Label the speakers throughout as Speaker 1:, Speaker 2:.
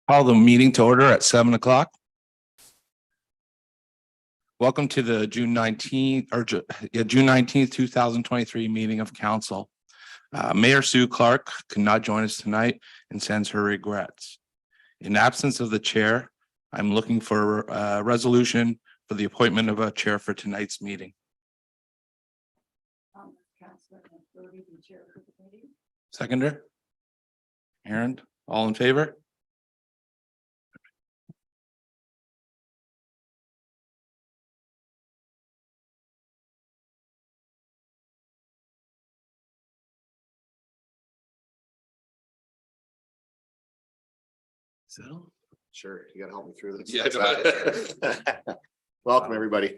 Speaker 1: Call the meeting to order at 7 o'clock. Welcome to the June 19th, 2023 meeting of council. Mayor Sue Clark could not join us tonight and sends her regrets. In absence of the chair, I'm looking for a resolution for the appointment of a chair for tonight's meeting. Seconder? Aaron, all in favor? So,
Speaker 2: sure, you gotta help me through this.
Speaker 1: Yeah.
Speaker 2: Welcome, everybody.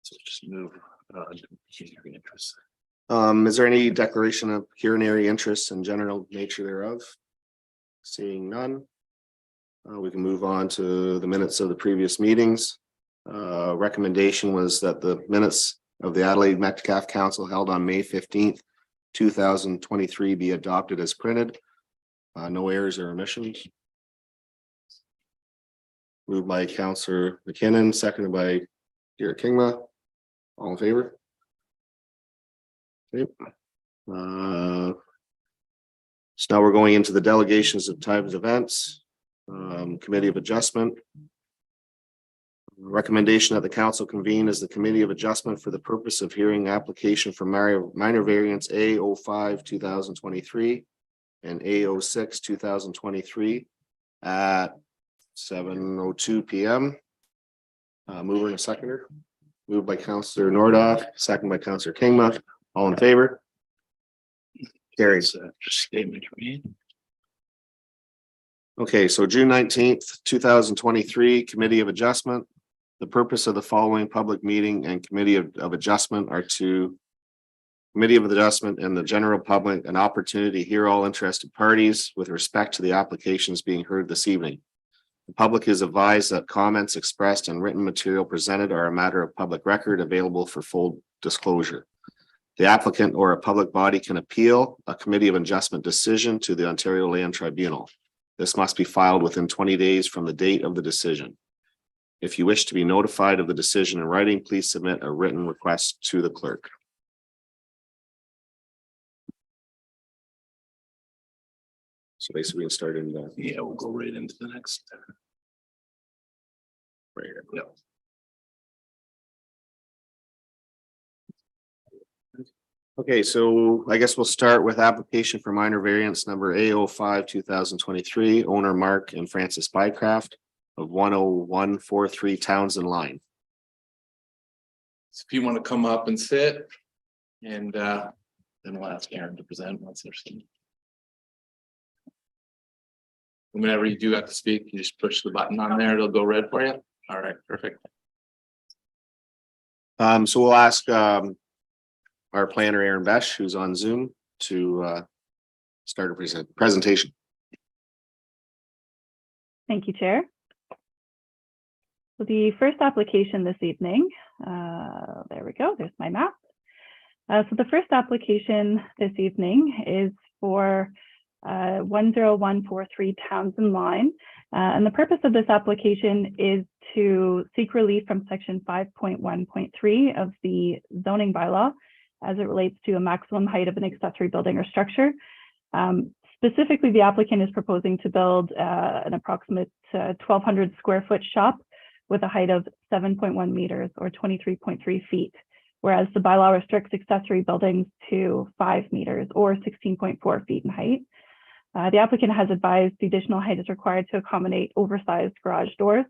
Speaker 1: So just move. Interest.
Speaker 2: Is there any declaration of pecuniary interest and general nature thereof? Seeing none. We can move on to the minutes of the previous meetings. Recommendation was that the minutes of the Adelaide Metcalfe Council held on May 15th, 2023 be adopted as printed. No errors or omissions. Moved by Councillor McKinnon, seconded by Garrett Kingma. All in favor? Okay. So now we're going into the delegations of times events. Committee of Adjustment. Recommendation that the council convene as the Committee of Adjustment for the purpose of hearing application for minor variance A05-2023 and A06-2023 at 7:02 p.m. Mover and a seconder. Moved by Councillor Nordoff, second by Councillor Kingma. All in favor? Carries.
Speaker 1: Statement read.
Speaker 2: Okay, so June 19th, 2023, Committee of Adjustment. The purpose of the following public meeting and Committee of Adjustment are to Committee of Adjustment and the general public an opportunity to hear all interested parties with respect to the applications being heard this evening. The public is advised that comments expressed and written material presented are a matter of public record available for full disclosure. The applicant or a public body can appeal a Committee of Adjustment decision to the Ontario Land Tribunal. This must be filed within 20 days from the date of the decision. If you wish to be notified of the decision in writing, please submit a written request to the clerk. So basically we can start in the.
Speaker 1: Yeah, we'll go right into the next.
Speaker 2: Right here.
Speaker 1: Yep.
Speaker 2: Okay, so I guess we'll start with application for minor variance number A05-2023, owner Mark and Francis Bycraft of 10143 Townsend Line.
Speaker 1: So if you want to come up and sit and then we'll ask Aaron to present once they're seen. Whenever you do have to speak, you just push the button on there, it'll go red for you. All right, perfect.
Speaker 2: So we'll ask our planner Aaron Besh, who's on Zoom, to start a presentation.
Speaker 3: Thank you, Chair. So the first application this evening, there we go, there's my map. So the first application this evening is for 10143 Townsend Line. And the purpose of this application is to seek relief from section 5.1.3 of the zoning bylaw as it relates to a maximum height of an accessory building or structure. Specifically, the applicant is proposing to build an approximate 1,200 square foot shop with a height of 7.1 meters or 23.3 feet, whereas the bylaw restricts accessory buildings to 5 meters or 16.4 feet in height. The applicant has advised the additional height is required to accommodate oversized garage doors.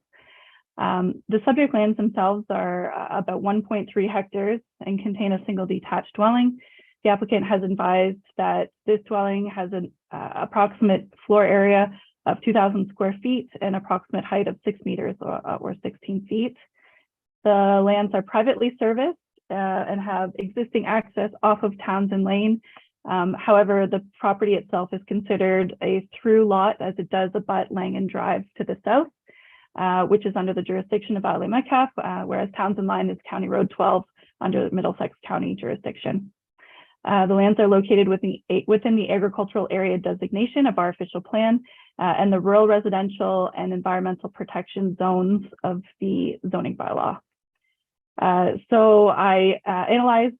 Speaker 3: The subject lands themselves are about 1.3 hectares and contain a single detached dwelling. The applicant has advised that this dwelling has an approximate floor area of 2,000 square feet and approximate height of 6 meters or 16 feet. The lands are privately serviced and have existing access off of Townsend Lane. However, the property itself is considered a through lot as it does abut Langan Drive to the south, which is under the jurisdiction of Adelaide Metcalfe, whereas Townsend Line is County Road 12 under Middlesex County jurisdiction. The lands are located within the agricultural area designation of our official plan and the rural residential and environmental protection zones of the zoning bylaw. So I analyzed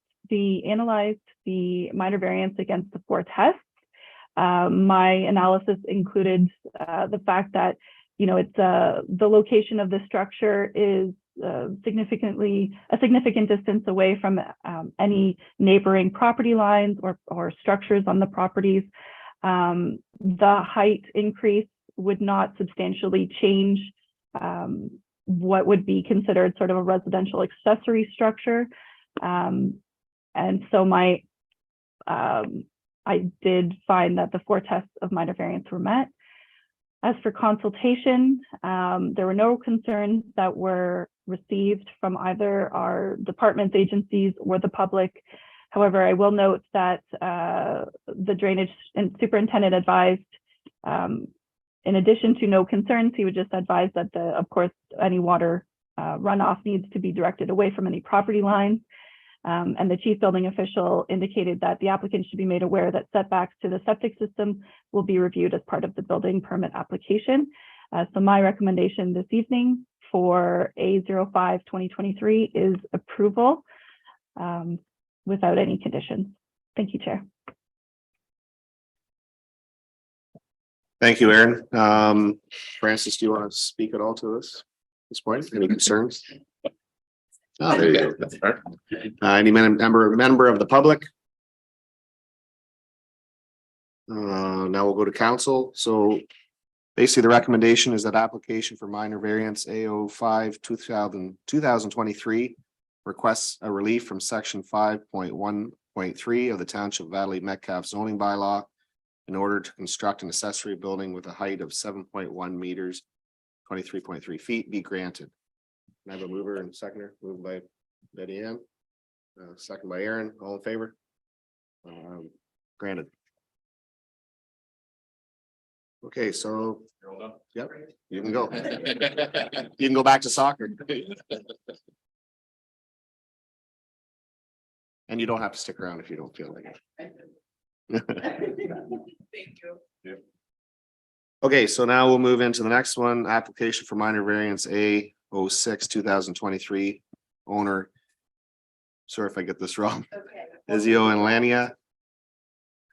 Speaker 3: the minor variance against the 4 tests. My analysis included the fact that, it's the location of the structure is a significant distance away from any neighboring property lines or structures on the properties. The height increase would not substantially change what would be considered sort of a residential accessory structure. And so I did find that the 4 tests of minor variance were met. As for consultation, there were no concerns that were received from either our departments, agencies, or the public. However, I will note that the drainage and superintendent advised, in addition to no concerns, he would just advise that, of course, any water runoff needs to be directed away from any property lines. And the chief building official indicated that the applicant should be made aware that setbacks to the septic system will be reviewed as part of the building permit application. So my recommendation this evening for A05-2023 is approval without any conditions. Thank you, Chair.
Speaker 2: Thank you, Aaron. Francis, do you want to speak at all to this at this point? Any concerns? Oh, there you go. Any member of the public? Now we'll go to council. So basically the recommendation is that application for minor variance A05-2023 requests a relief from section 5.1.3 of the Township of Adelaide Metcalfe zoning bylaw in order to construct an accessory building with a height of 7.1 meters, 23.3 feet be granted. Can I have a mover and seconder? Moved by Betty Ann, second by Aaron. All in favor? Granted. Okay, so yep, you can go. You can go back to soccer. And you don't have to stick around if you don't feel like it.
Speaker 4: Thank you.
Speaker 2: Yeah. Okay, so now we'll move into the next one, application for minor variance A06-2023, owner. Sorry if I get this wrong.
Speaker 4: Okay.
Speaker 2: Izio and Lania.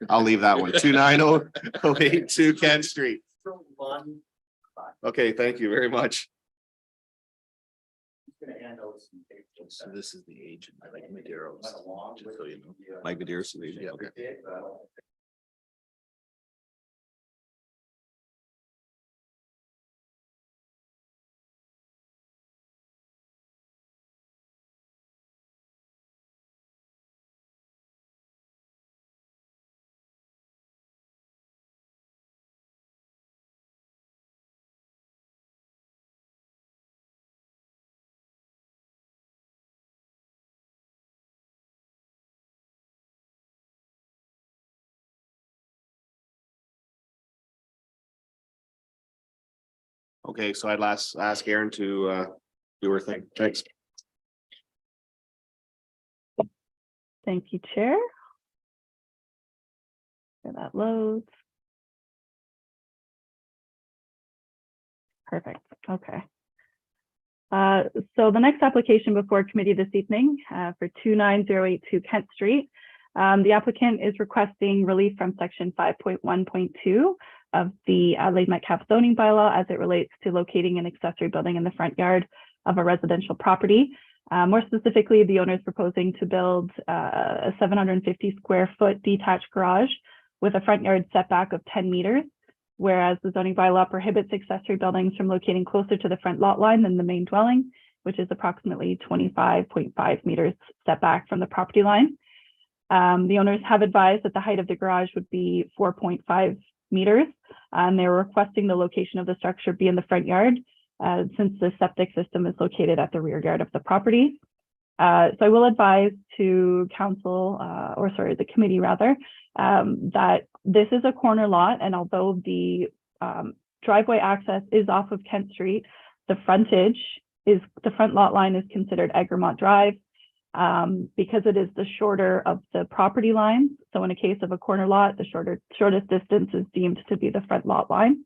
Speaker 2: I'll leave that one. 29082 Kent Street. Okay, thank you very much.
Speaker 5: So this is the agent, like Madero's, just so you know. Mike Madero's the agent.
Speaker 2: Yeah, okay. Okay, so I'd ask Aaron to do her thing. Thanks.
Speaker 3: Thank you, Chair. So that loads. Perfect. Okay. So the next application before committee this evening for 29082 Kent Street, the applicant is requesting relief from section 5.1.2 of the Adelaide Metcalfe zoning bylaw as it relates to locating an accessory building in the front yard of a residential property. More specifically, the owner is proposing to build a 750 square foot detached garage with a front yard setback of 10 meters, whereas the zoning bylaw prohibits accessory buildings from locating closer to the front lot line than the main dwelling, which is approximately 25.5 meters setback from the property line. The owners have advised that the height of the garage would be 4.5 meters, and they're requesting the location of the structure be in the front yard, since the septic system is located at the rear yard of the property. So I will advise to council, the committee rather, that this is a corner lot, and although the driveway access is off of Kent Street, the front lot line is considered Egremont Drive, because it is the shorter of the property lines. So in a case of a corner lot, the shortest distance is deemed to be the front lot line.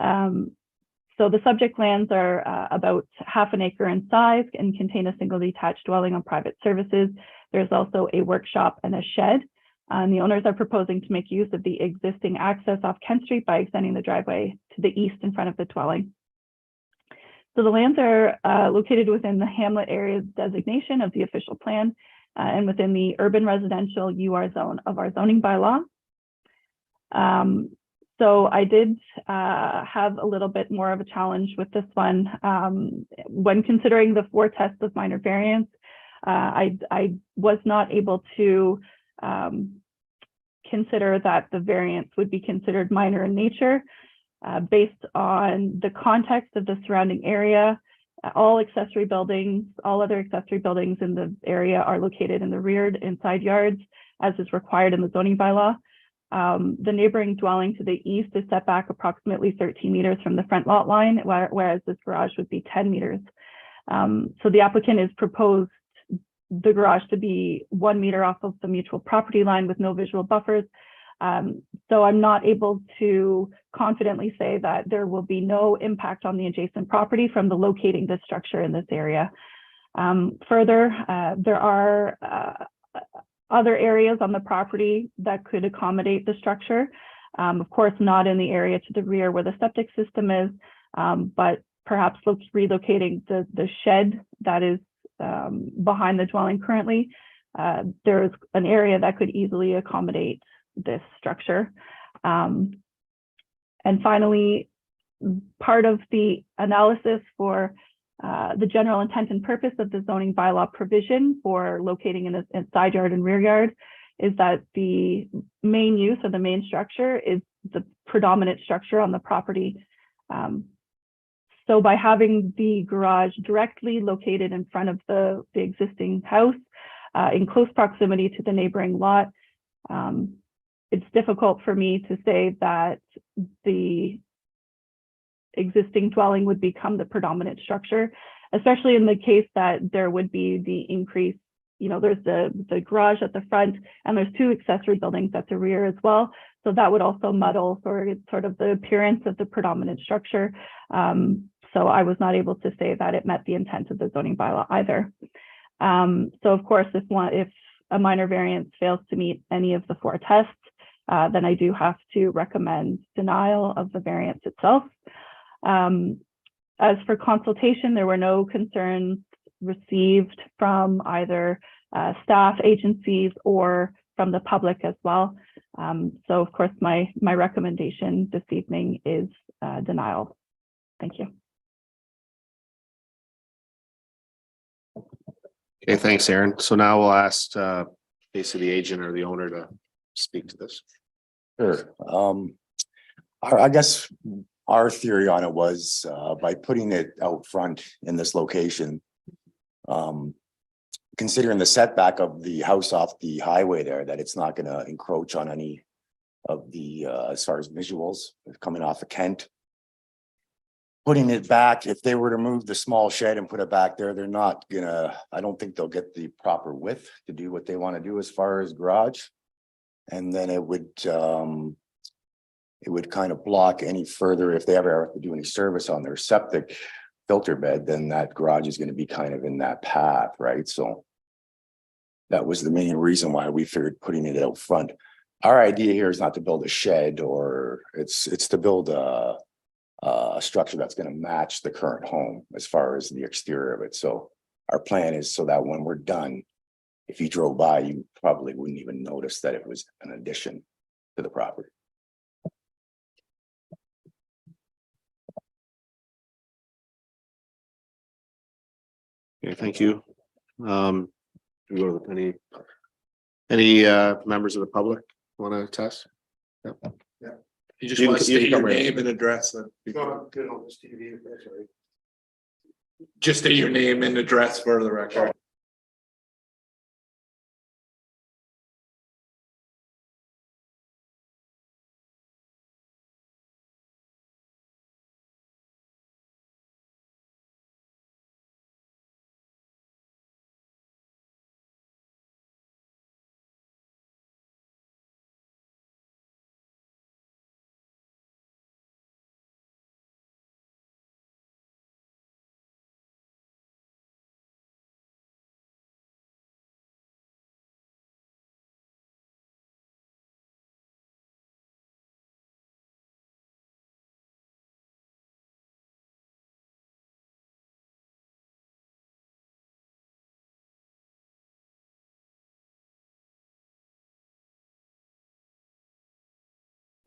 Speaker 3: So the subject lands are about half an acre in size and contain a single detached dwelling on private services. There's also a workshop and a shed. And the owners are proposing to make use of the existing access off Kent Street by extending the driveway to the east in front of the dwelling. So the lands are located within the hamlet area designation of the official plan and within the urban residential UR zone of our zoning bylaw. So I did have a little bit more of a challenge with this one. When considering the 4 tests of minor variance, I was not able to consider that the variance would be considered minor in nature based on the context of the surrounding area. All other accessory buildings in the area are located in the rear and side yards, as is required in the zoning bylaw. The neighboring dwelling to the east is set back approximately 13 meters from the front lot line, whereas this garage would be 10 meters. So the applicant has proposed the garage to be 1 meter off of the mutual property line with no visual buffers. So I'm not able to confidently say that there will be no impact on the adjacent property from the locating this structure in this area. Further, there are other areas on the property that could accommodate the structure. Of course, not in the area to the rear where the septic system is, but perhaps relocating the shed that is behind the dwelling currently. There's an area that could easily accommodate this structure. And finally, part of the analysis for the general intent and purpose of the zoning bylaw provision for locating in a side yard and rear yard is that the main use of the main structure is the predominant structure on the property. So by having the garage directly located in front of the existing house in close proximity to the neighboring lot, it's difficult for me to say that the existing dwelling would become the predominant structure, especially in the case that there would be the increase. You know, there's the garage at the front and there's 2 accessory buildings at the rear as well. So that would also muddle sort of the appearance of the predominant structure. So I was not able to say that it met the intent of the zoning bylaw either. So of course, if a minor variance fails to meet any of the 4 tests, then I do have to recommend denial of the variance itself. As for consultation, there were no concerns received from either staff agencies or from the public as well. So of course, my recommendation this evening is denial. Thank you.
Speaker 2: Okay, thanks, Aaron. So now we'll ask basically the agent or the owner to speak to this.
Speaker 6: Sure. I guess our theory on it was by putting it out front in this location, considering the setback of the house off the highway there, that it's not going to encroach on any of the as far as visuals coming off of Kent. Putting it back, if they were to move the small shed and put it back there, they're not gonna, I don't think they'll get the proper width to do what they want to do as far as garage. And then it would kind of block any further, if they ever have to do any service on their septic filter bed, then that garage is going to be kind of in that path, right? So that was the main reason why we figured putting it out front. Our idea here is not to build a shed, or it's to build a structure that's going to match the current home as far as the exterior of it. So our plan is so that when we're done, if you drove by, you probably wouldn't even notice that it was an addition to the property.
Speaker 2: Okay, thank you. Do we go to any members of the public want to test? Yep.
Speaker 1: You just
Speaker 2: You
Speaker 1: want
Speaker 2: can-
Speaker 1: to
Speaker 2: you
Speaker 1: state
Speaker 2: can
Speaker 1: your
Speaker 2: come right
Speaker 1: name
Speaker 2: in.
Speaker 1: and address. Just state your name and address for the record.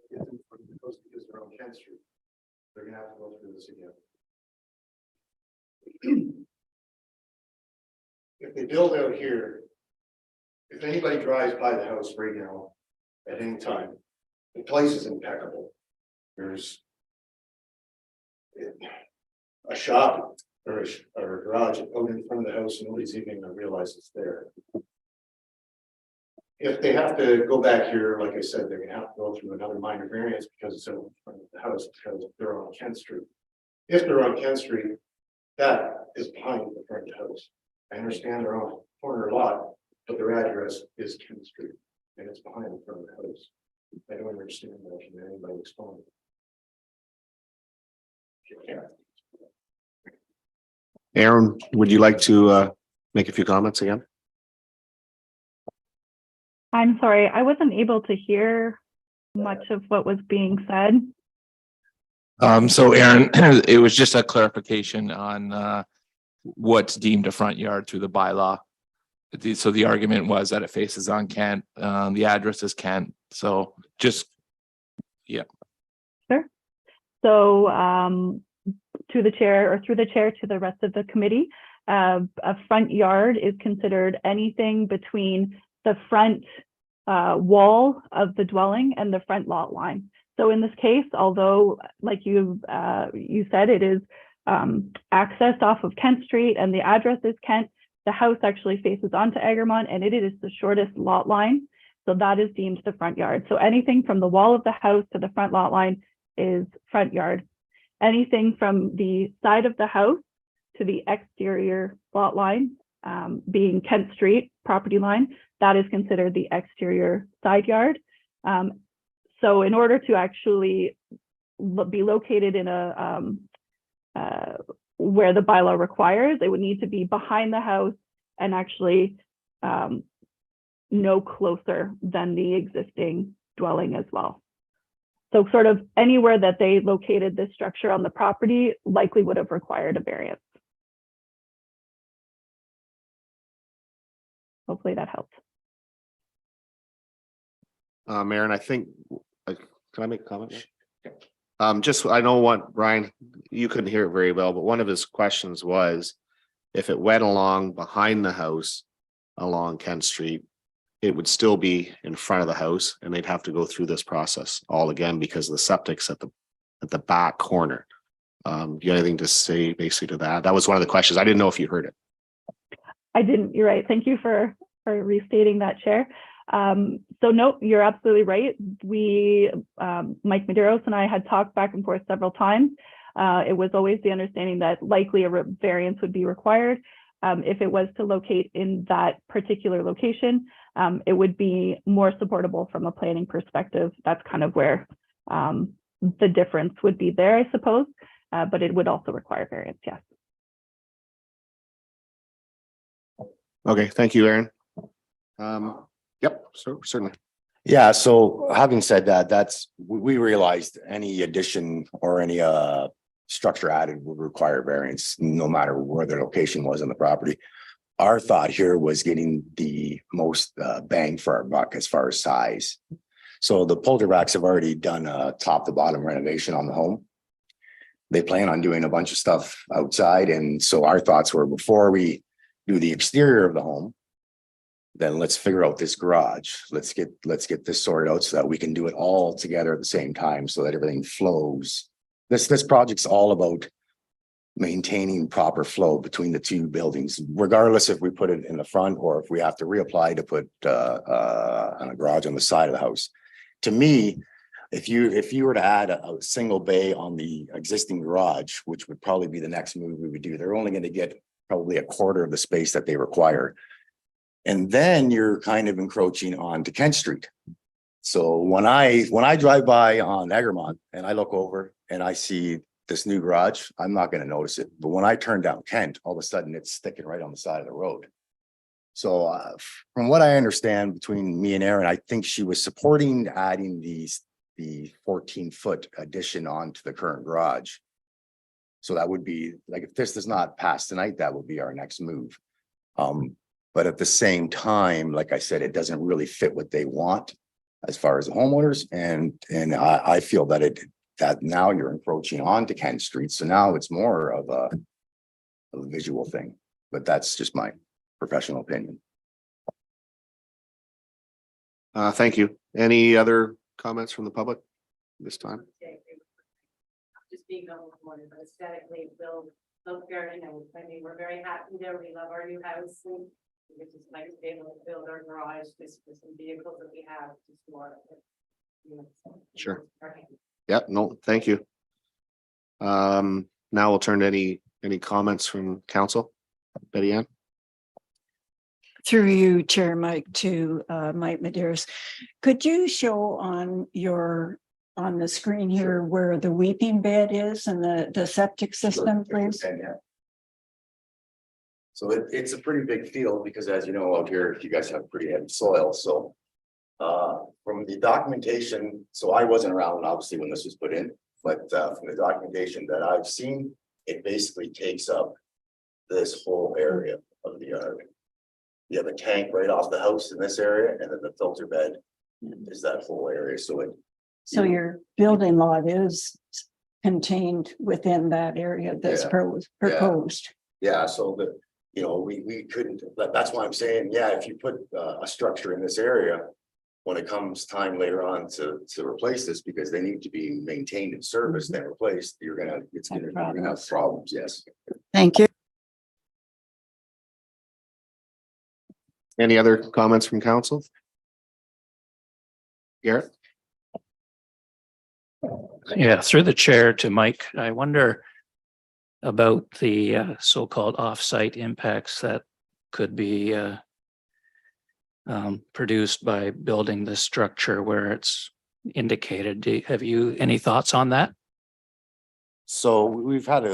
Speaker 2: Because they're on Kent Street. They're gonna have to go through this again. If they build out here, if anybody drives by the house right now, at any time, the place is impeccable. There's a shop or a garage out in front of the house, and nobody's even gonna realize it's there. If they have to go back here, like I said, they're gonna have to go through another minor variance because it's out in front of the house, because they're on Kent Street. If they're on Kent Street, that is behind the front of the house. I understand they're on a corner lot, but their address is Kent Street, and it's behind the front of the house. I don't understand that. Can anybody explain? Aaron, would you like to make a few comments again?
Speaker 3: I'm sorry, I wasn't able to hear much of what was being said.
Speaker 1: So Aaron, it was just a clarification on what's deemed a front yard through the bylaw. So the argument was that it faces on Kent, the address is Kent, so just, yeah.
Speaker 3: Sure. So to the chair, or through the chair to the rest of the committee, a front yard is considered anything between the front wall of the dwelling and the front lot line. So in this case, although like you said, it is accessed off of Kent Street and the address is Kent, the house actually faces onto Egremont and it is the shortest lot line. So that is deemed the front yard. So anything from the wall of the house to the front lot line is front yard. Anything from the side of the house to the exterior lot line, being Kent Street property line, that is considered the exterior side yard. So in order to actually be located in a where the bylaw requires, it would need to be behind the house and actually no closer than the existing dwelling as well. So sort of anywhere that they located this structure on the property likely would have required a variance. Hopefully that helps.
Speaker 2: Aaron, I think, can I make a comment? Just, I know what, Brian, you couldn't hear it very well, but one of his questions was if it went along behind the house along Kent Street, it would still be in front of the house and they'd have to go through this process all again because the septic's at the back corner. Do you have anything to say basically to that? That was one of the questions. I didn't know if you heard it.
Speaker 3: I didn't, you're right. Thank you for restating that, Chair. So no, you're absolutely right. We, Mike Medeiros and I had talked back and forth several times. It was always the understanding that likely a variance would be required. If it was to locate in that particular location, it would be more supportable from a planning perspective. That's kind of where the difference would be there, I suppose, but it would also require variance, yes.
Speaker 2: Okay, thank you, Aaron. Yep, so certainly.
Speaker 6: Yeah, so having said that, we realized any addition or any structure added would require variance, no matter where the location was on the property. Our thought here was getting the most bang for our buck as far as size. So the Polderbacks have already done a top to bottom renovation on the home. They plan on doing a bunch of stuff outside. And so our thoughts were, before we do the exterior of the home, then let's figure out this garage. Let's get this sorted out so that we can do it all together at the same time so that everything flows. This project's all about maintaining proper flow between the two buildings, regardless if we put it in the front or if we have to reapply to put a garage on the side of the house. To me, if you were to add a single bay on the existing garage, which would probably be the next move we would do, they're only going to get probably a quarter of the space that they require. And then you're kind of encroaching onto Kent Street. So when I drive by on Egremont and I look over and I see this new garage, I'm not going to notice it. But when I turn down Kent, all of a sudden it's sticking right on the side of the road. So from what I understand between me and Aaron, I think she was supporting adding the 14-foot addition onto the current garage. So that would be like, if this does not pass tonight, that would be our next move. But at the same time, like I said, it doesn't really fit what they want. as far as the homeowners, and I feel that that now you're encroaching onto Kent Street, so now it's more of a visual thing, but that's just my professional opinion.
Speaker 2: Thank you. Any other comments from the public this time?
Speaker 4: Just being a homeowner, but aesthetically, it will look very nice. I mean, we're very happy there. We love our new house. And we just like to be able to build our garage just for some vehicles that we have. Just more.
Speaker 2: Sure. Yeah, no, thank you. Now we'll turn to any comments from council. Betty Ann?
Speaker 7: Through you, Chair Mike, to Mike Medeiros. Could you show on the screen here where the weeping bed is and the septic system, please?
Speaker 6: So it's a pretty big field because, as you know, out here, you guys have pretty heavy soil, so from the documentation, so I wasn't around obviously when this was put in, but from the documentation that I've seen, it basically takes up this whole area of the yard. You have a tank right off the house in this area, and then the filter bed is that whole area,
Speaker 7: So your building lot is contained within that area that's proposed.
Speaker 6: Yeah, so we couldn't, that's why I'm saying, yeah, if you put a structure in this area, when it comes time later on to replace this, because they need to be maintained and serviced and replaced, you're gonna have problems, yes.
Speaker 7: Thank you.
Speaker 2: Any other comments from council? Garrett?
Speaker 8: Yeah, through the chair to Mike, I wonder about the so-called off-site impacts that could be produced by building this structure where it's indicated. Have you any thoughts on that?
Speaker 6: So we've had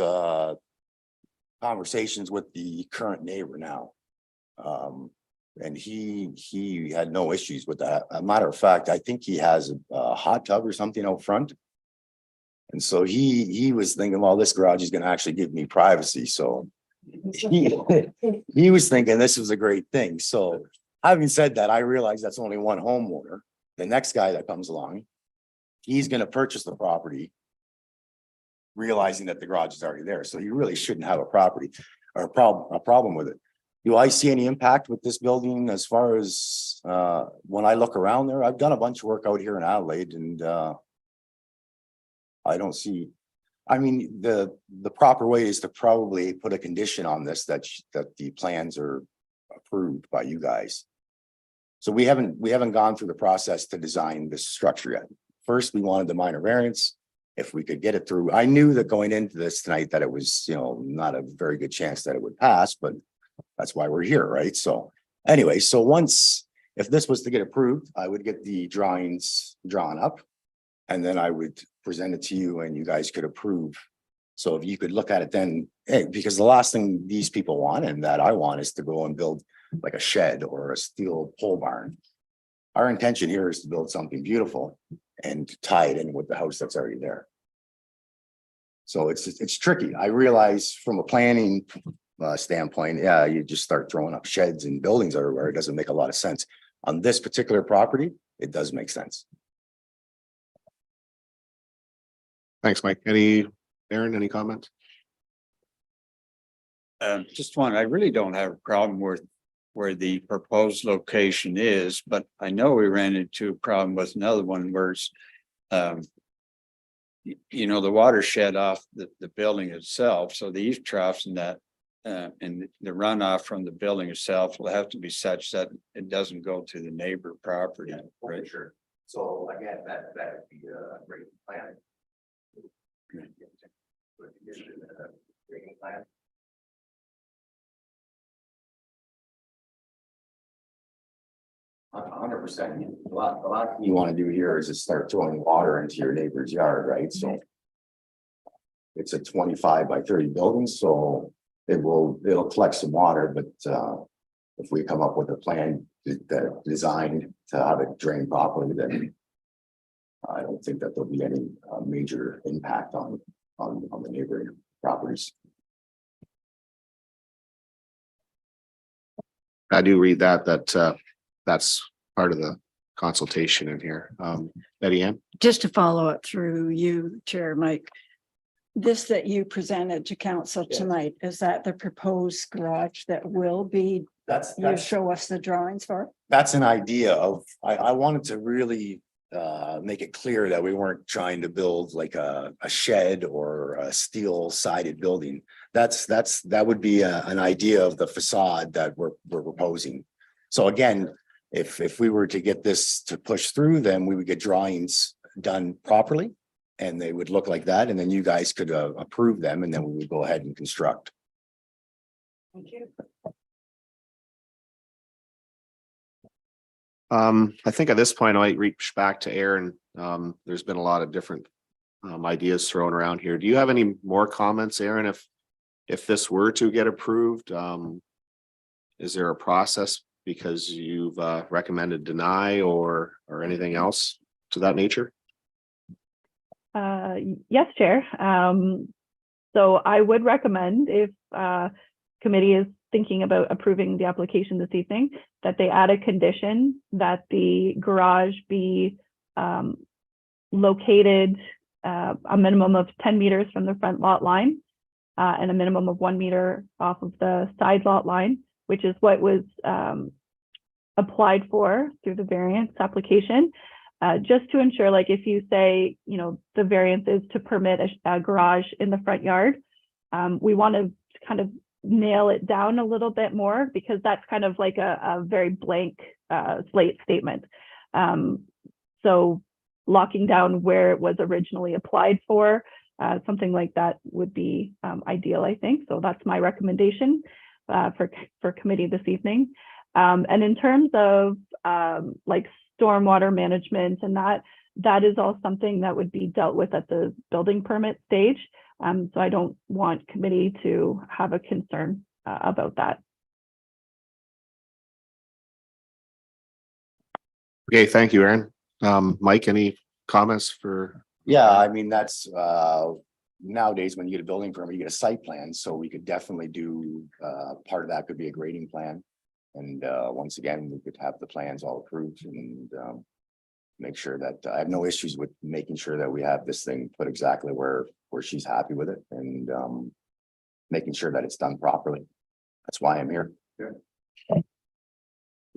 Speaker 6: conversations with the current neighbor now. And he had no issues with that. A matter of fact, I think he has a hot tub or something out front. And so he was thinking, well, this garage is going to actually give me privacy. So he was thinking this was a great thing. So having said that, I realize that's only one homeowner. The next guy that comes along, he's going to purchase the property, realizing that the garage is already there. So you really shouldn't have a problem with it. Do I see any impact with this building as far as when I look around there? I've done a bunch of work out here in Adelaide, and I don't see. I mean, the proper way is to probably put a condition on this that the plans are approved by you guys. So we haven't gone through the process to design this structure yet. First, we wanted the minor variance. If we could get it through, I knew that going into this tonight that it was, not a very good chance that it would pass, but that's why we're here, right? So anyway, if this was to get approved, I would get the drawings drawn up, and then I would present it to you and you guys could approve. So if you could look at it then, because the last thing these people want and that I want is to go and build like a shed or a steel pole barn. Our intention here is to build something beautiful and tie it in with the house that's already there. So it's tricky. I realize from a planning standpoint, yeah, you just start throwing up sheds and buildings everywhere. It doesn't make a lot of sense. On this particular property, it does make sense.
Speaker 2: Thanks, Mike. Aaron, any comments?
Speaker 9: Just one, I really don't have a problem with where the proposed location is, but I know we ran into a problem with another one where it's, the watershed off the building itself. So the eave troughs and that, and the runoff from the building itself will have to be such that it doesn't go to the neighbor property. Right.
Speaker 6: Sure. So again, that would be a great plan. %. A lot you want to do here is just start throwing water into your neighbor's yard, right? So it's a 25 by 30 building, so it'll collect some water, but if we come up with a plan that designed to have it drain properly, then I don't think that there'll be any major impact on the neighboring properties.
Speaker 2: I do read that's part of consultation in here. Betty Ann?
Speaker 7: Just to follow up through you, Chair Mike. This that you presented to council
Speaker 6: Yes.
Speaker 7: tonight, is that the proposed garage that will be, you show us the drawings for?
Speaker 6: That's an idea of, I wanted to really make it clear that we weren't trying to build like a shed or a steel sided building. That would be an idea of the facade that we're proposing. So again, if we were to get this to push through, then we would get drawings done properly. And they would look like that, and then you guys could approve them, and then we would go ahead and construct.
Speaker 7: Thank you.
Speaker 2: I think at this point, I might reach back to Aaron. There's been a lot of different ideas thrown around here. Do you have any more comments, Aaron? If this were to get approved, is there a process because you've recommended deny or anything else to that nature?
Speaker 3: Yes, Chair. So I would recommend if committee is thinking about approving the application this evening, that they add a condition that the garage be located a minimum of 10 meters from the front lot line and a minimum of 1 meter off of the side lot line, which is what was applied for through the variance application. Just to ensure, like if you say, you know, the variance is to permit a garage in the front yard, we want to kind of nail it down a little bit more because that's kind of like a very blank slate statement. So locking down where it was originally applied for, something like that would be ideal, I think. So that's my recommendation for committee this evening. And in terms of like stormwater management and that is all something that would be dealt with at the building permit stage. So I don't want committee to have a concern about that.
Speaker 2: Okay, thank you, Aaron. Mike, any comments for?
Speaker 6: Yeah, I mean, that's nowadays, when you get a building permit, you get a site plan, so we could definitely do part of that could be a grading plan. And once again, we could have the plans all approved and make sure that I have no issues with making sure that we have this thing put exactly where she's happy with it and making sure that it's done properly. That's why I'm here.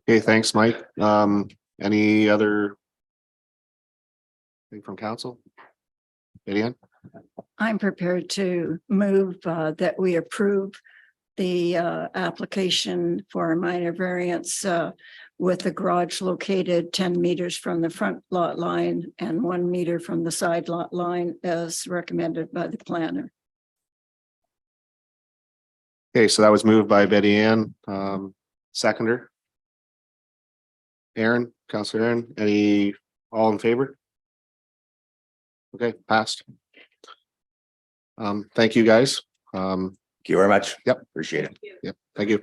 Speaker 2: Okay, thanks, Mike. Any other thing from council? Vivian?
Speaker 7: I'm prepared to move that we approve the application for a minor variance with the garage located 10 meters from the front lot line and 1 meter from the side lot line as recommended by the planner.
Speaker 2: Okay, so that was moved by Betty Ann, seconder. Aaron, Councilor Aaron, all in favor? Okay, passed. Thank you, guys.
Speaker 6: Thank you very much.
Speaker 2: Yep.
Speaker 6: Appreciate it.
Speaker 2: Yep, thank you.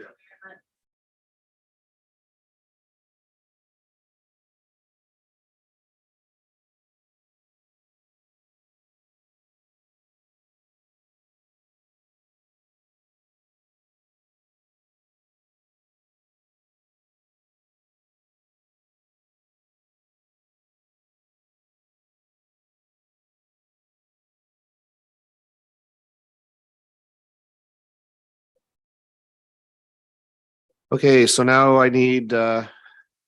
Speaker 2: Okay, so now I need, we're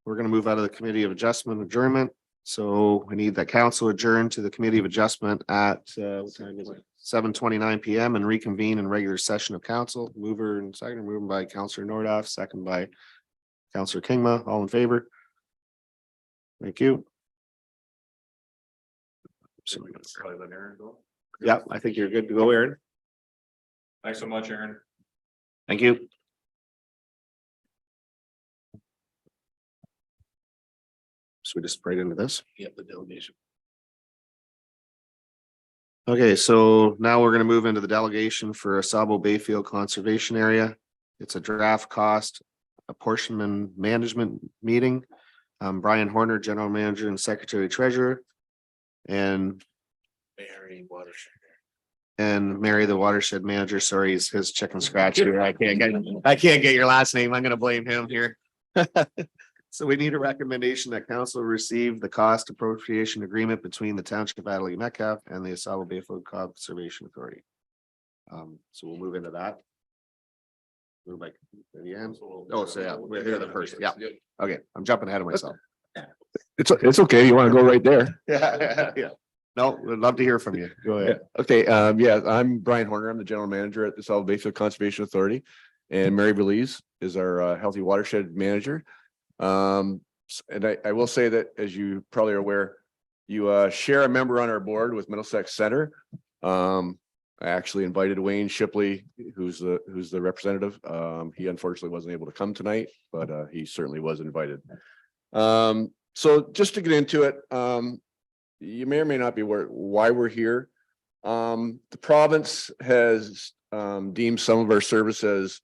Speaker 2: gonna move out of the Committee of Adjustment adjournment. So we need that council adjourn to the Committee of Adjustment at what time is it? 7:29 PM and reconvene in regular session of council. Mover and second, moved by Councilor Nordoff, second by Councilor Kingma. All in favor? Thank you. Yeah, I think you're good to go, Aaron.
Speaker 1: Thanks so much, Aaron.
Speaker 2: Thank you. So we just sprayed into this.
Speaker 1: Yep, the delegation.
Speaker 2: Okay, so now we're gonna move into the delegation for Sabo Bayfield Conservation Area. It's a draft cost apportionment management meeting. Brian Horner, General Manager and Secretary Treasurer. And
Speaker 1: Mary Watershed.
Speaker 2: And Mary, the Watershed Manager. Sorry, his chicken scratch here. I can't get your last name. I'm gonna blame him here. So we need a recommendation that council receive the cost appropriation agreement between the Township of Adelaide Metcalfe and the Asaba Bayflow Conservation Authority. So we'll move into that. Move by Leanne. Oh, so yeah, we're here the first. Yeah. Okay, I'm jumping ahead of myself.
Speaker 10: It's okay. You want to go right there?
Speaker 2: Yeah. No, we'd love to hear from you. Go
Speaker 10: Yeah.
Speaker 2: ahead.
Speaker 10: Okay. Yeah, I'm Brian Horner. I'm the general manager at the South Bayfield Conservation Authority. And Mary Belize is our healthy watershed manager. And I will say that, as you probably are aware, you share a member on our board with Middlesex Center. I actually invited Wayne Shipley, who's the representative. He unfortunately wasn't able to come tonight, but he certainly was invited. So just to get into it, you may or may not be aware why we're here. The province has deemed some of our services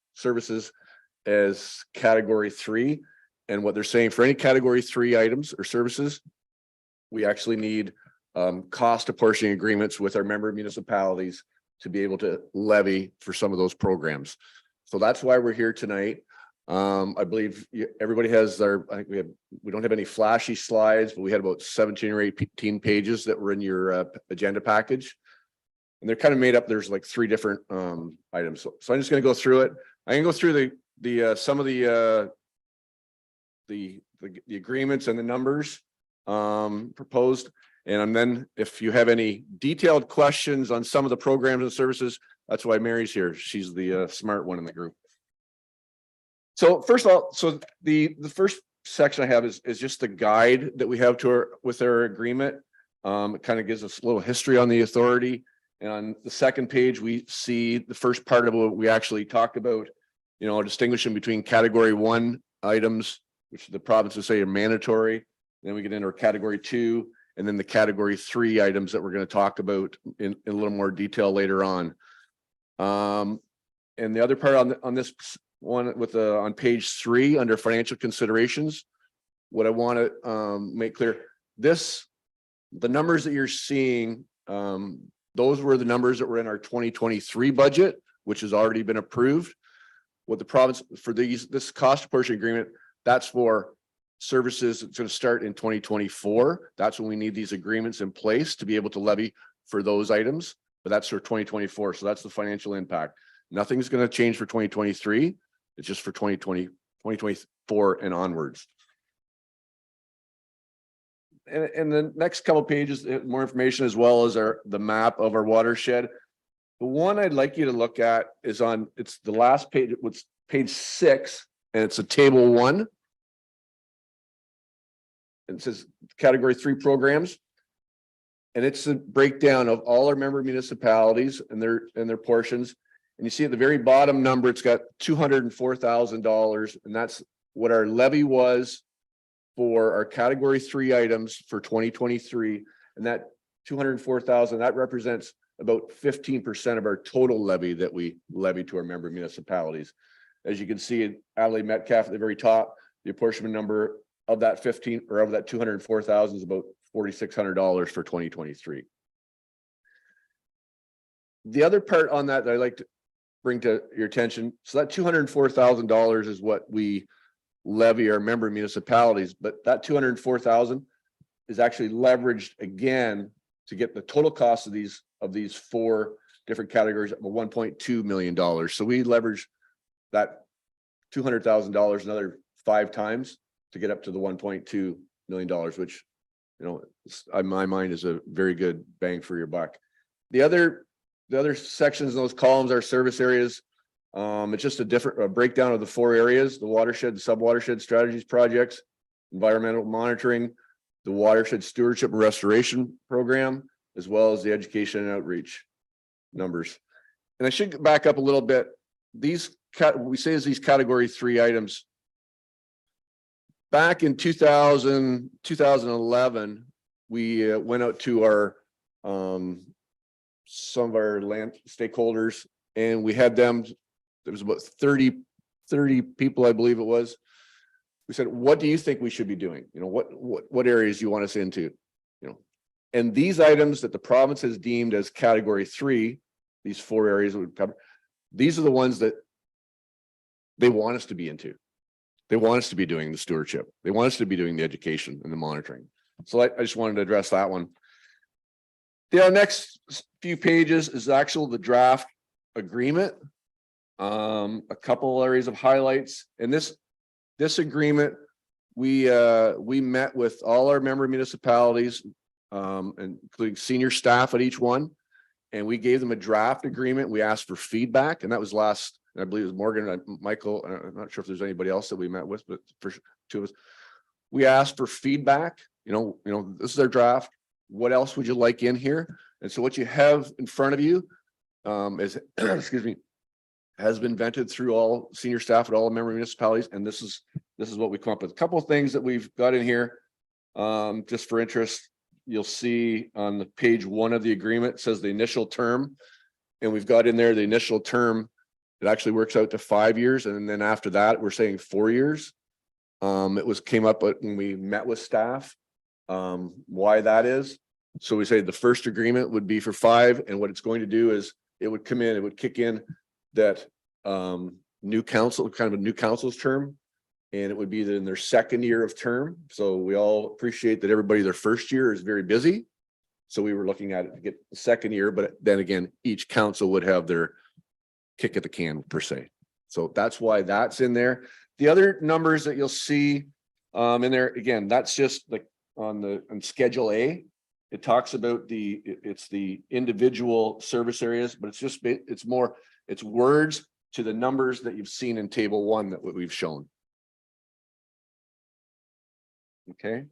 Speaker 10: as category 3. And what they're saying for any category 3 items or services, we actually need cost apportioning agreements with our member municipalities to be able to levy for some of those programs. So that's why we're here tonight. I believe everybody has I think we don't have any flashy slides, but we had about 17 or 18 pages that were in your agenda package. And they're kind of made up. There's like 3 different items. So I'm just going to go through it. I can go through the some of the agreements and the numbers proposed. And then if you have any detailed questions on some of the programs and services, that's why Mary's here. She's the smart one in the group. So first of all, so the first section I have is just the guide that we have with our agreement. It kind of gives us a little history on the authority. And on the second page, we see the first part of what we actually talked about, distinguishing between category 1 items, which the provinces say are mandatory. Then we get into our category 2, and then the category 3 items that we're going to talk about in a little more detail later on. And the other part on this one with on page 3 under financial considerations, what I want to make clear, the numbers that you're seeing, those were the numbers that were in our 2023 budget, which has already been approved. What the province for this cost apportioning agreement, that's for services that's going to start in 2024. That's when we need these agreements in place to be able to levy for those items, but that's for 2024. So that's the financial impact. Nothing's going to change for 2023. It's just for 2024 and onwards. And the next couple of pages, more information, as well as the map of our watershed. The one I'd like you to look at is it's the last page, it's page 6, and it's a table 1. It says category 3 programs. And it's a breakdown of all our member municipalities and their portions. And you see at the very bottom number, it's got $204,000, and that's what our levy was for our category 3 items for 2023. And that 204,000, that represents about 15% of our total levy that we levy to our member municipalities. As you can see in Adelaide Metcalfe at the very top, the apportionment number of that 204,000 is about $4,600 for 2023. The other part on that I like to bring to your attention, so that $204,000 is what we levy our member municipalities, but that 204,000 is actually leveraged again to get the total cost of these 4 different categories of $1.2 million. So we leverage that $200,000 another 5 times to get up to the $1.2 million, which, in my mind, is a very good bang for your buck. The other sections in those columns are service areas. It's just a breakdown of the 4 areas: the watershed, sub-watershed strategies projects, environmental monitoring, the watershed stewardship and restoration program, as well as the education and outreach numbers. And I should back up a little bit. We say these category 3 items. Back in 2011, we went out to our some of our land stakeholders, and we had them. There was about 30 people, I believe it was. We said, what do you think we should be doing? What areas you want us into? And these items that the province has deemed as category 3, these 4 areas that we've covered, these are the ones that they want us to be into. They want us to be doing the stewardship. They want us to be doing the education and the monitoring. So I just wanted to address that one. The next few pages is the draft agreement. A couple areas of highlights, and this agreement, we met with all our member municipalities, including senior staff at each one. And we gave them a draft agreement. We asked for feedback, and that was last, I believe it was Morgan and Michael. I'm not sure if there's anybody else that we met with, but for two of us, we asked for feedback. You know, this is our draft. What else would you like in here? And so what you have in front of you is, excuse me, has been vented through all senior staff at all member municipalities. And this is what we come up with. A couple of things that we've got in here, just for interest. You'll see on the page 1 of the agreement, it says the initial term, and we've got in there the initial term. It actually works out to 5 years. And then after that, we're saying 4 years. It came up when we met with staff, why that is. So we say the first agreement would be for 5. And what it's going to do is it would come in, it would kick in that new council, kind of a new council's term. And it would be in their second year of term. So we all appreciate that everybody, their first year is very busy. So we were looking at it to get the second year, but then again, each council would have their kick at the can per se. So that's why that's in there. The other numbers that you'll see in there, again, that's just like on Schedule A. It talks about it's the individual service areas, but it's words to the numbers that you've seen in table 1 that we've shown. Okay.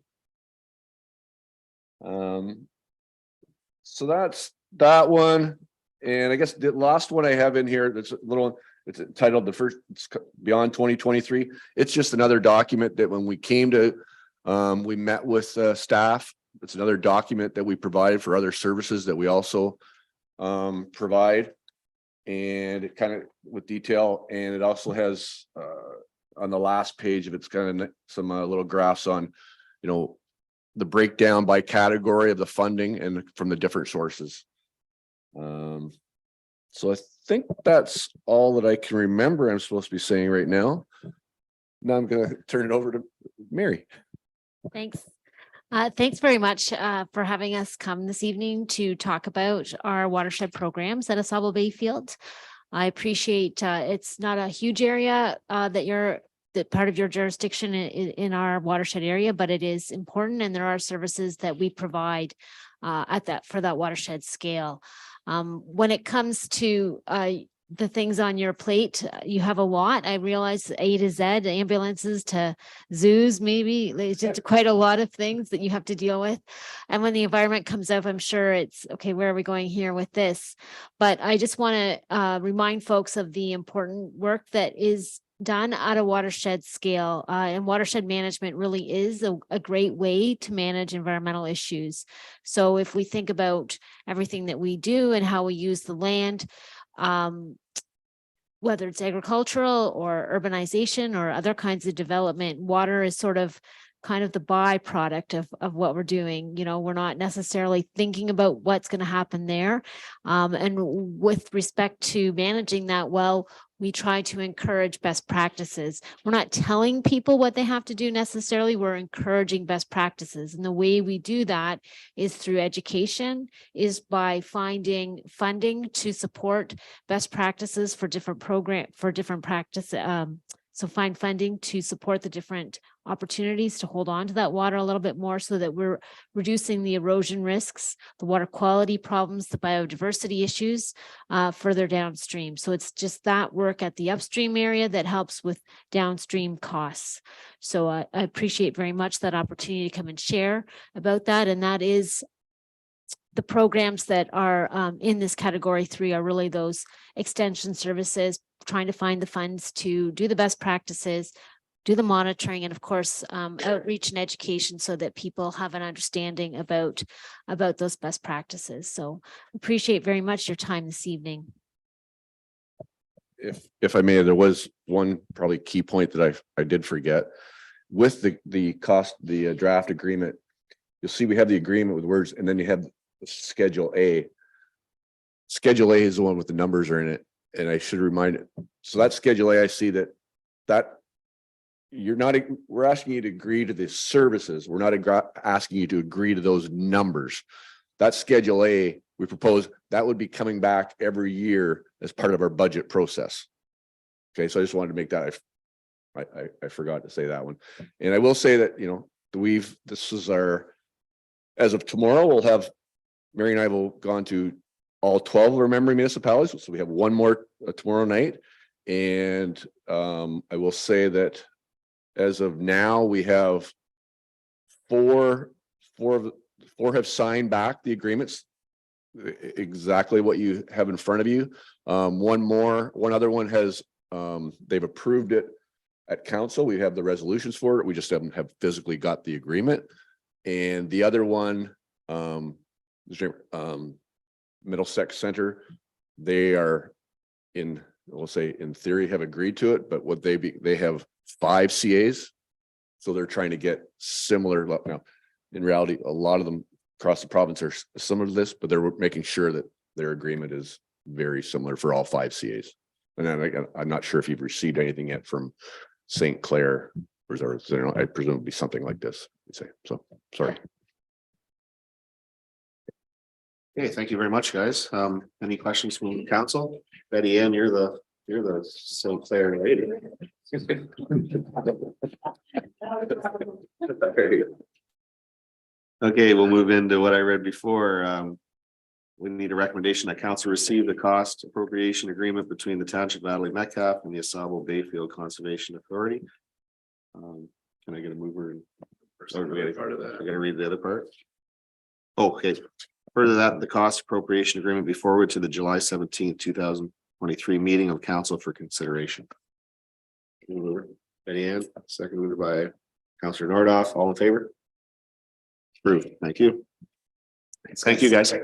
Speaker 10: So that's that one. And I guess the last one I have in here, it's titled it's Beyond 2023. It's just another document that when we came to, we met with staff. It's another document that we provided for other services that we also provide. And it kind of with detail, and it also has on the last page of it's kind of some little graphs on, the breakdown by category of the funding and from the different sources. So I think that's all that I can remember I'm supposed to be saying right now. Now I'm going to turn it over to Mary.
Speaker 11: Thanks. Thanks very much for having us come this evening to talk about our watershed programs at Asaba Bayfield. I appreciate it's not a huge area that part of your jurisdiction in our watershed area, but it is important, and there are services that we provide for that watershed scale. When it comes to the things on your plate, you have a lot. I realize A to Z, ambulances to zoos, maybe it's just quite a lot of things that you have to deal with. And when the environment comes up, I'm sure it's okay, where are we going here with this? But I just want to remind folks of the important work that is done at a watershed scale, and watershed management really is a great way to manage environmental issues. So if we think about everything that we do and how we use the land, whether it's agricultural or urbanization or other kinds of development, water is kind of the byproduct of what we're doing. We're not necessarily thinking about what's going to happen there. And with respect to managing that well, we try to encourage best practices. We're not telling people what they have to do necessarily, we're encouraging best practices. And the way we do that is through education, is by finding funding to support best practices for different practices. So find funding to support the different opportunities to hold on to that water a little bit more, so that we're reducing the erosion risks, the water quality problems, the biodiversity issues further downstream. So it's just that work at the upstream area that helps with downstream costs. So I appreciate very much that opportunity to come and share about that. And that is the programs that are in this category 3 are really those extension services, trying to find the funds to do the best practices, do the monitoring, and of course, outreach and education so that people have an understanding about those best practices. So appreciate very much your time this evening.
Speaker 10: If I may, there was one probably key point that I did forget. With the draft agreement, you'll see we have the agreement with words, and then you have Schedule A. Schedule A is the one with the numbers are in it, and I should remind it. So that Schedule A, I see that you're not, we're asking you to agree to the services. We're not asking you to agree to those numbers. That's Schedule A. We propose that would be coming back every year as part of our budget process. Okay, so I just wanted to make that, I forgot to say that one. And I will say that, you know, this is our, as of tomorrow, we'll have, Mary and I will gone to all 12 of our member municipalities. So we have one more tomorrow night. And I will say that as of now, we have four have signed back the agreements. Exactly what you have in front of you. One other one has, they've approved it at council. We have the resolutions for it. We just haven't have physically got the agreement. And the other one, Middlesex Center, they are in, we'll say in theory have agreed to it, but what they have 5 CAs. So they're trying to get similar. Now, in reality, a lot of them across the province are similar to this, but they're making sure that their agreement is very similar for all 5 CAs. And then I'm not sure if you've received anything yet from St. Clair, or I presume it'd be something like this. You'd say so. Sorry.
Speaker 2: Okay, thank you very much, guys. Any questions from council? Betty Ann, you're the St. Clair lady. Okay, we'll move into what I read before. We need a recommendation that council receive the cost appropriation agreement between the Township of Adelaide Metcalfe and the Asabo Bayfield Conservation Authority. Can I get a mover? We're gonna read the other part. Oh, okay. Further that the cost appropriation agreement be forwarded to the July 17th, 2023 meeting of council for consideration. Betty Ann, seconded by Councillor Nordoff. All in favor? Approved. Thank you. Thank you, guys. Yeah.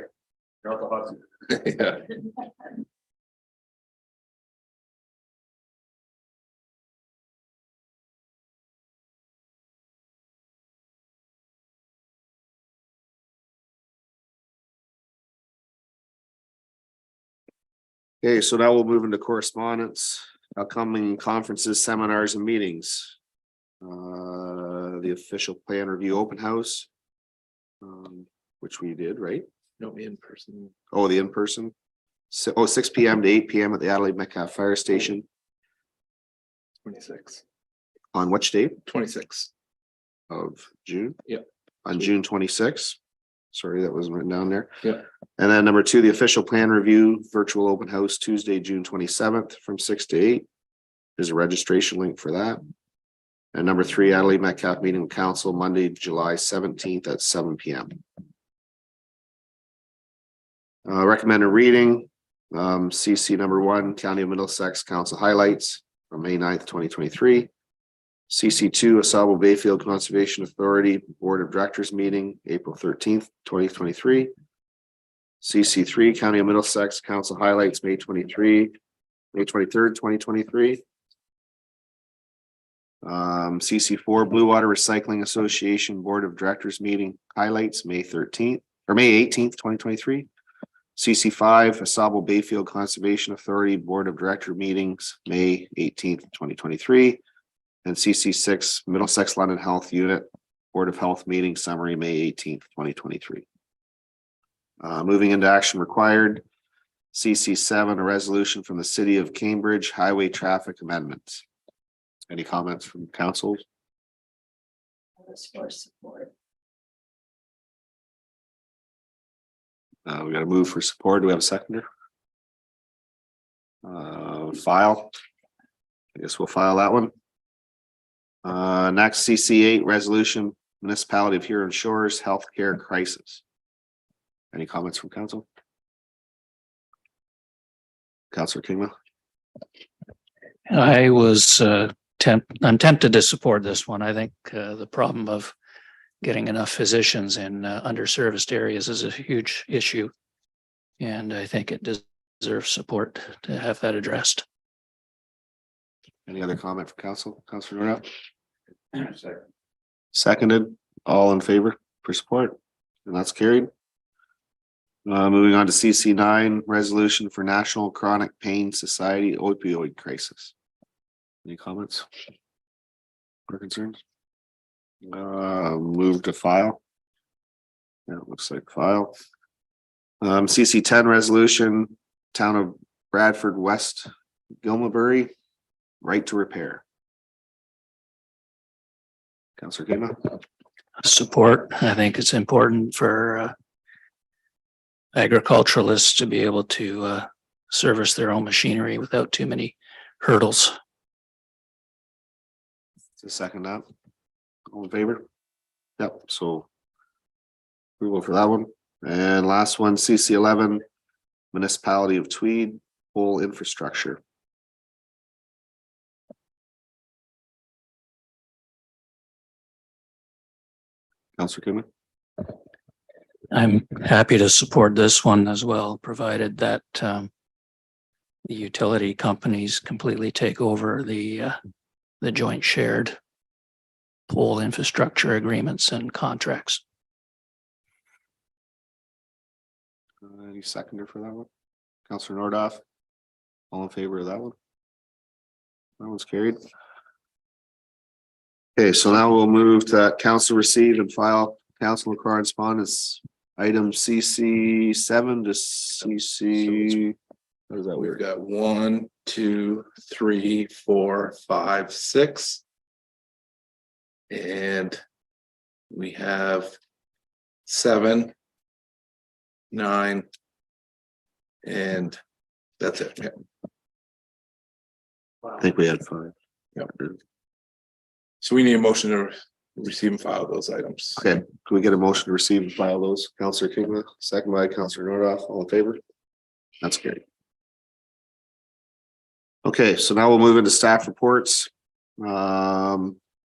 Speaker 2: Okay, so now we'll move into correspondence, upcoming conferences, seminars, and meetings. The official plan review open house, which we did, right?
Speaker 5: No, in person.
Speaker 2: Oh, the in-person. So, 6 p.m. to 8 p.m. at the Adelaide Metcalfe Fire Station.
Speaker 5: 26.
Speaker 2: On which date?
Speaker 5: 26.
Speaker 2: Of June?
Speaker 5: Yeah.
Speaker 2: On June 26th. Sorry, that wasn't written down there.
Speaker 5: Yeah.
Speaker 2: And then number 2, the official plan review virtual open house Tuesday, June 27th from 6 to 8. There's a registration link for that. And number 3, Adelaide Metcalfe meeting with council Monday, July 17th at 7 p.m. Recommended reading, CC number 1, County of Middlesex Council highlights on May 9th, 2023. CC 2, Asabo Bayfield Conservation Authority Board of Directors meeting, April 13th, 2023. CC 3, County of Middlesex Council highlights, May 23rd, 2023. CC 4, Blue Water Recycling Association Board of Directors meeting highlights, May 18th, 2023. CC 5, Asabo Bayfield Conservation Authority Board of Director meetings, May 18th, 2023. And CC 6, Middlesex London Health Unit Board of Health meeting summary, May 18th, 2023. Moving into action required. CC 7, a resolution from the City of Cambridge Highway Traffic Amendments. Any comments from council?
Speaker 7: For support.
Speaker 2: We got to move for support. Do we have a seconder? File. I guess we'll file that one. Next, CC 8 resolution, Municipality of Huron Shores Healthcare Crisis. Any comments from council? Councillor Kingma.
Speaker 8: I was I'm tempted to support this one. I think the problem of getting enough physicians in underserviced areas is a huge issue. And I think it deserves support to have that addressed.
Speaker 2: Any other comment from council? Councillor Nordoff? Seconded. All in favor for support? And that's carried. Moving on to CC 9, resolution for National Chronic Pain Society opioid crisis. Any comments? or concerns? Move to file. Yeah, it looks like file. CC 10 resolution, town of Bradford West, Gilmabury, right to repair. Councillor Kima.
Speaker 8: Support. I think it's important for agriculturalists to be able to service their own machinery without too many hurdles.
Speaker 2: To second that. All in favor? Yep, so approval for that one. And last one, CC 11, municipality of Tweed, whole infrastructure. Councillor Kima.
Speaker 8: I'm happy to support this one as well, provided that the utility companies completely take over the joint shared pole infrastructure agreements and contracts.
Speaker 2: Any seconder for that one? Councillor Nordoff. All in favor of that one? That one's carried. Okay, so now we'll move to council receive and file council correspondence item CC 7 to CC. What is that?
Speaker 1: We've got 1, 2, 3, 4, 5, 6. And we have 7, 9. And that's it. Yeah.
Speaker 2: I think we had 5.
Speaker 1: Yep. So we need a motion to receive and file those items.
Speaker 2: Okay, can we get a motion to receive and file those? Councillor Kima, second by Councillor Nordoff, all in favor? That's carried. Okay, so now we'll move into staff reports.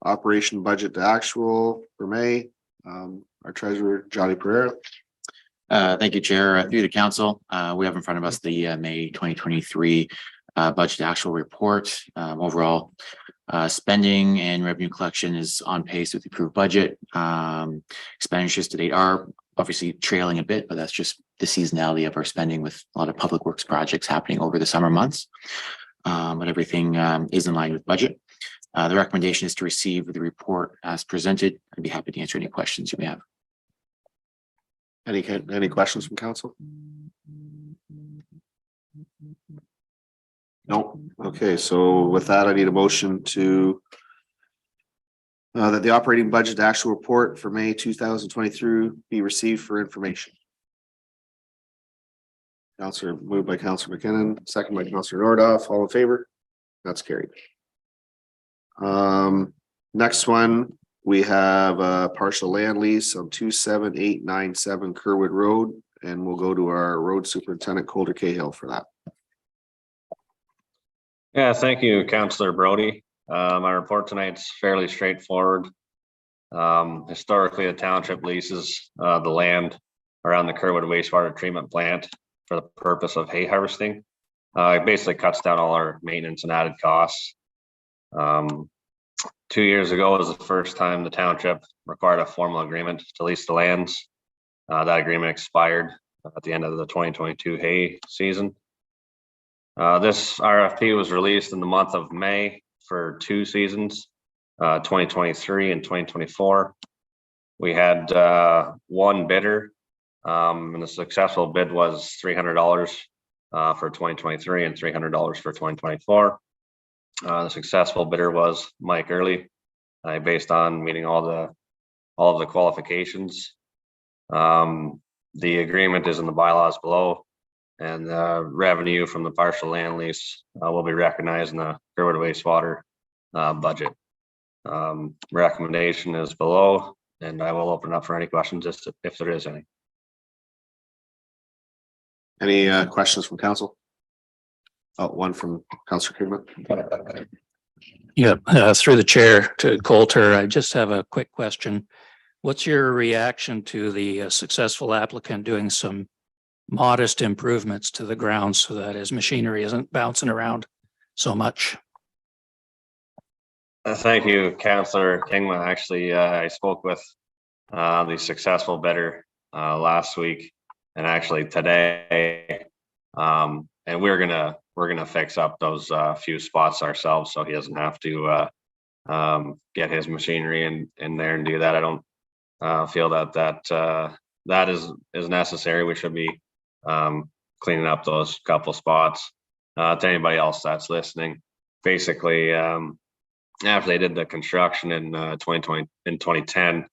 Speaker 2: Operation budget to actual for May. Our treasurer, Johnny Pereira.
Speaker 12: Thank you, Chair. Through the council, we have in front of us the May 2023 budget actual report. Overall, spending and revenue collection is on pace with the approved budget. Expenditures to date are obviously trailing a bit, but that's just the seasonality of our spending with a lot of public works projects happening over the summer months. But everything is in line with budget. The recommendation is to receive the report as presented. I'd be happy to answer any questions you may have.
Speaker 2: Any questions from council? No. Okay, so with that, I need a motion to that the operating budget actual report for May 2023 be received for information. Councillor, moved by Councillor McKinnon, second by Councillor Nordoff, all in favor? That's carried. Next one, we have a partial land lease on 27897 Kerwood Road, and we'll go to our road superintendent Colter Cahill for that.
Speaker 13: Yeah, thank you, Councillor Brody. My report tonight's fairly straightforward. Historically, the township leases the land around the Kerwood wastewater treatment plant for the purpose of hay harvesting. It basically cuts down all our maintenance and added costs. 2 years ago was the first time the township required a formal agreement to lease the lands. That agreement expired at the end of the 2022 hay season. This RFP was released in the month of May for 2 seasons, 2023 and 2024. We had 1 bidder, and the successful bid was $300 for 2023 and $300 for 2024. The successful bidder was Mike Early, based on meeting all of the qualifications. The agreement is in the bylaws below, and the revenue from the partial land lease will be recognized in the Kerwood wastewater budget. Recommendation is below, and I will open up for any questions if there is any.
Speaker 2: Any questions from council? Oh, one from Councillor Kigman.
Speaker 8: Yeah, through the chair to Colter, I just have a quick question. What's your reaction to the successful applicant doing some modest improvements to the ground so that his machinery isn't bouncing around so much?
Speaker 13: Thank you, Councillor Kingman. Actually, I spoke with the successful bidder last week and actually today, and we're gonna fix up those few spots ourselves so he doesn't have to get his machinery in there and do that. I don't feel that is necessary. We should be cleaning up those couple spots. To anybody else that's listening, basically, after they did the construction in 2010,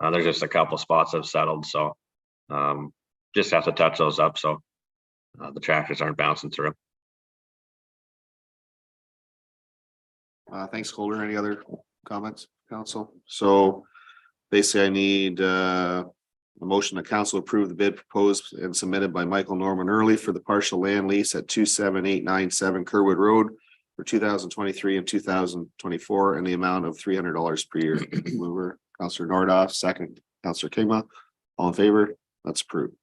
Speaker 13: there's just a couple spots that have settled, so just have to touch those up so the tractors aren't bouncing through.
Speaker 2: Thanks, Holder. Any other comments, council? So basically I need a motion that council approve the bid proposed and submitted by Michael Norman Early for the partial land lease at 27897 Kerwood Road for 2023 and 2024 and the amount of $300 per year. Mover, Councillor Nordoff, second, Councillor Kingma. All in favor? That's approved.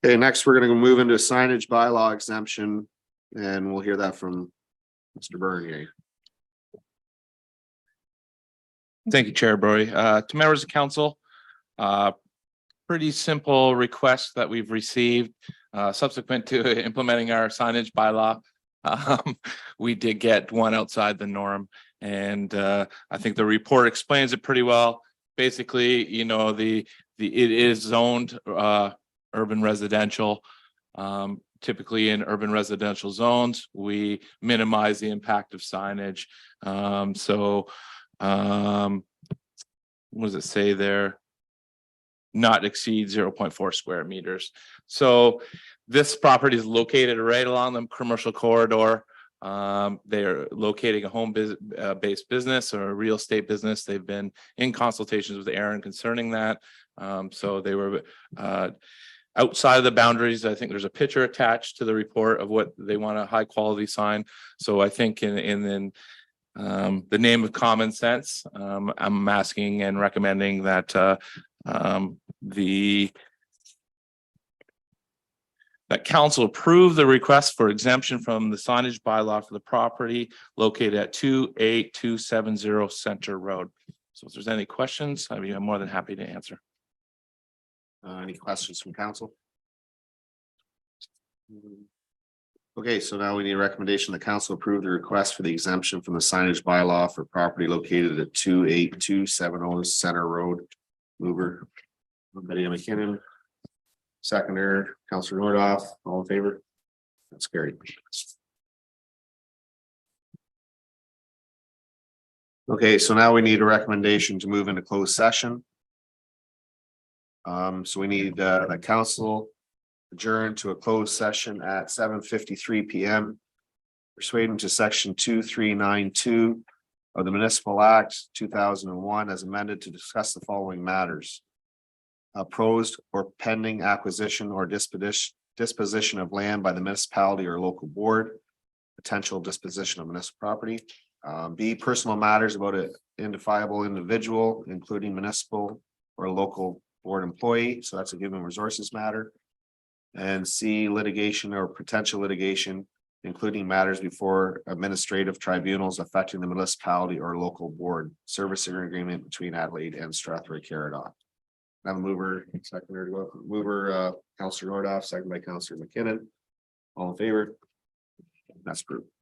Speaker 2: Okay, next we're going to move into signage bylaw exemption, and we'll hear that from Mr. Bernier.
Speaker 1: Thank you, Chair Broy. To members of council, pretty simple request that we've received subsequent to implementing our signage bylaw. We did get one outside the norm, and I think the report explains it pretty well. Basically, you know, it is zoned urban residential. Typically in urban residential zones, we minimize the impact of signage. What does it say there? Not exceed 0.4 square meters. So this property is located right along the commercial corridor. They are locating a home-based business or a real estate business. They've been in consultations with Aaron concerning that. So they were outside of the boundaries. I think there's a picture attached to the report of what they want, a high quality sign. So I think in the name of common sense, I'm asking and recommending that that council approve the request for exemption from the signage bylaw for the property located at 28270 Center Road. So if there's any questions, I'm more than happy to answer.
Speaker 2: Any questions from council? Okay, so now we need a recommendation. The council approve the request for the exemption from the signage bylaw for property located at 28270 Center Road. Mover, Betty McKinnon. Seconder, Councillor Nordoff. All in favor? That's carried. Okay, so now we need a recommendation to move into closed session. So we need the council adjourn to a closed session at 7:53 p.m. Pursuant to section 2392 of the Municipal Act 2001 as amended to discuss the following matters. Proposed or pending acquisition or disposition of land by the municipality or local board. Potential disposition of municipal property. B, personal matters about an identifiable individual, including municipal or local board employee. So that's a human resources matter. And C, litigation or potential litigation, including matters before administrative tribunals affecting the municipality or local board. Servicing agreement between Adelaide and Strathroy Caradoc. Have a mover, seconder to go. Mover, Councillor Nordoff, second by Councillor McKinnon. All in favor? That's approved.